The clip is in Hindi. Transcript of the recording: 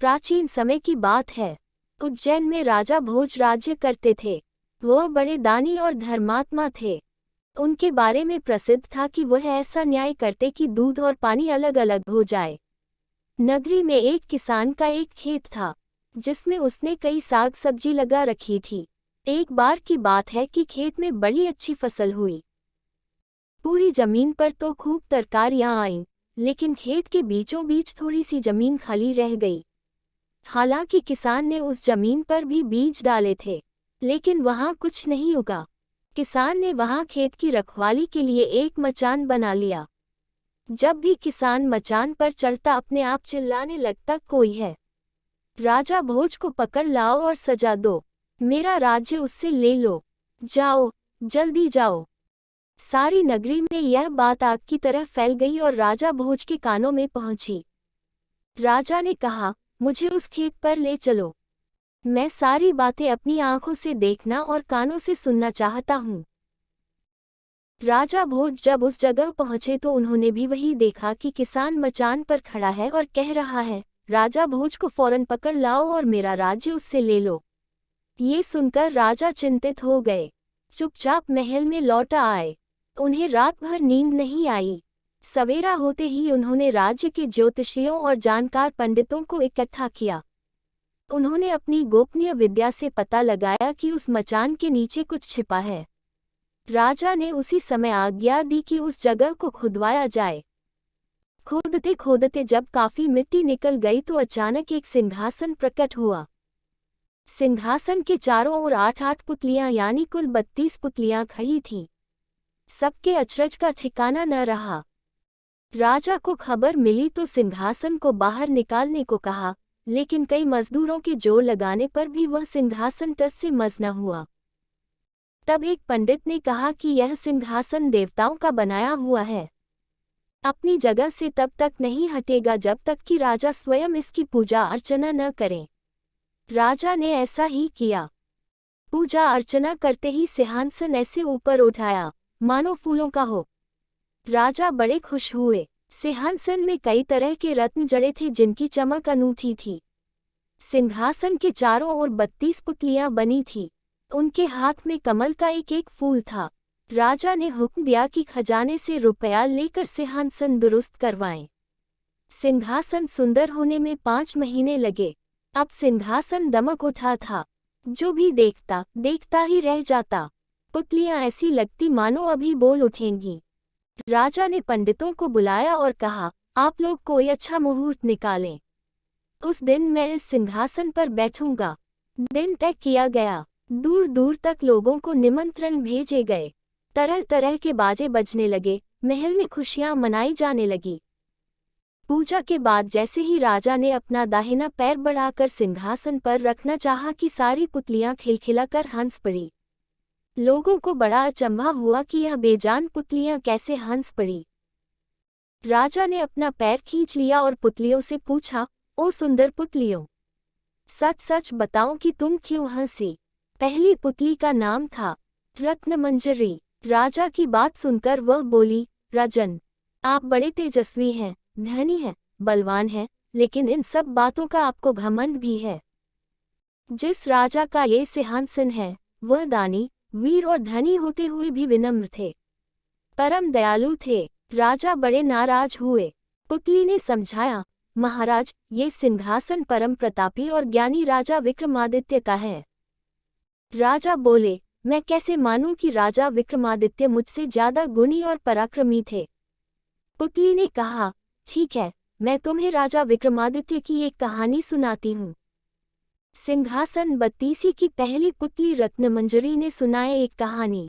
प्राचीन समय की बात है। उज्जैन में राजा भोज राज्य करते थे। वह बड़े दानी और धर्मात्मा थे। उनके बारे में प्रसिद्ध था कि वह ऐसा न्याय करते कि दूध और पानी अलग अलग हो जाए। नगरी में एक किसान का एक खेत था, जिसमें उसने कई साग सब्जी लगा रखी थी। एक बार की बात है कि खेत में बड़ी अच्छी फसल हुई। पूरी जमीन पर तो खूब तरकारियां आईं, लेकिन खेत के बीचों बीच थोड़ी सी जमीन खाली रह गई। हालांकि किसान ने उस जमीन पर भी बीज डाले थे, लेकिन वहां कुछ नहीं उगा। किसान ने वहां खेत की रखवाली के लिए एक मचान बना लिया। जब भी किसान मचान पर चढ़ता अपने आप चिल्लाने लगता, कोई है, राजा भोज को पकड़ लाओ और सजा दो, मेरा राज्य उससे ले लो, जाओ, जल्दी जाओ। सारी नगरी में यह बात आग की तरह फैल गई और राजा भोज के कानों में पहुंची। राजा ने कहा, मुझे उस खेत पर ले चलो। मैं सारी बातें अपनी आंखों से देखना और कानों से सुनना चाहता हूँ। राजा भोज जब उस जगह पहुंचे तो उन्होंने भी वही देखा कि किसान मचान पर खड़ा है और कह रहा है, राजा भोज को फौरन पकड़ लाओ और मेरा राज्य उससे ले लो। ये सुनकर राजा चिंतित हो गए। चुपचाप महल में लौट आए। उन्हें रात भर नींद नहीं आई। सवेरा होते ही उन्होंने राज्य के ज्योतिषियों और जानकार पंडितों को इकट्ठा किया। उन्होंने अपनी गोपनीय विद्या से पता लगाया कि उस मचान के नीचे कुछ छिपा है। राजा ने उसी समय आज्ञा दी कि उस जगह को खुदवाया जाए। खोदते खोदते जब काफी मिट्टी निकल गई तो अचानक एक सिंहासन प्रकट हुआ। सिंहासन के चारों ओर 8-8 पुतलियां यानी कुल 32 पुतलियां खड़ी थीं। सबके अचरज का ठिकाना न रहा। राजा को खबर मिली तो सिंहासन को बाहर निकालने को कहा, लेकिन कई मजदूरों के जोर लगाने पर भी वह सिंहासन टस से मस न हुआ। तब एक पंडित ने कहा कि यह सिंहासन देवताओं का बनाया हुआ है, अपनी जगह से तब तक नहीं हटेगा जब तक कि राजा स्वयं इसकी पूजा अर्चना न करें। राजा ने ऐसा ही किया। पूजा अर्चना करते ही सिंहासन ऐसे ऊपर उठाया मानो फूलों का हो। राजा बड़े खुश हुए। सिंहासन में कई तरह के रत्न जड़े थे जिनकी चमक अनूठी थी। सिंहासन के चारों ओर 32 पुतलियां बनी थीं। उनके हाथ में कमल का एक एक फूल था। राजा ने हुक्म दिया कि खजाने से रुपया लेकर सिंहासन दुरुस्त करवाएं। सिंहासन सुंदर होने में 5 महीने लगे। अब सिंहासन दमक उठा था। जो भी देखता देखता ही रह जाता। पुतलियां ऐसी लगती मानो अभी बोल उठेंगी। राजा ने पंडितों को बुलाया और कहा, आप लोग कोई अच्छा मुहूर्त निकालें। उस दिन मैं इस सिंहासन पर बैठूंगा। दिन तय किया गया। दूर दूर तक लोगों को निमंत्रण भेजे गए। तरह तरह के बाजे बजने लगे। महल में खुशियां मनाई जाने लगी। पूजा के बाद जैसे ही राजा ने अपना दाहिना पैर बढ़ाकर सिंहासन पर रखना चाहा कि सारी पुतलियां खिलखिलाकर हंस पड़ी। लोगों को बड़ा अचंभा हुआ कि यह बेजान पुतलियां कैसे हंस पड़ी। राजा ने अपना पैर खींच लिया और पुतलियों से पूछा, ओ सुंदर पुतलियों, सच सच बताओ कि तुम क्यों हंसी। पहली पुतली का नाम था रत्नमंजरी। राजा की बात सुनकर वह बोली, राजन, आप बड़े तेजस्वी हैं, धनी हैं, बलवान हैं, लेकिन इन सब बातों का आपको घमंड भी है। जिस राजा का ये सिंहासन है वह दानी, वीर और धनी होते हुए भी विनम्र थे, परम दयालु थे। राजा बड़े नाराज हुए। पुतली ने समझाया, महाराज, ये सिंहासन परम प्रतापी और ज्ञानी राजा विक्रमादित्य का है। राजा बोले, मैं कैसे मानूं कि राजा विक्रमादित्य मुझसे ज्यादा गुणी और पराक्रमी थे। पुतली ने कहा, ठीक है, मैं तुम्हें राजा विक्रमादित्य की एक कहानी सुनाती हूँ। सिंहासन बत्तीसी की पहली पुतली रत्नमंजरी ने सुनाए एक कहानी।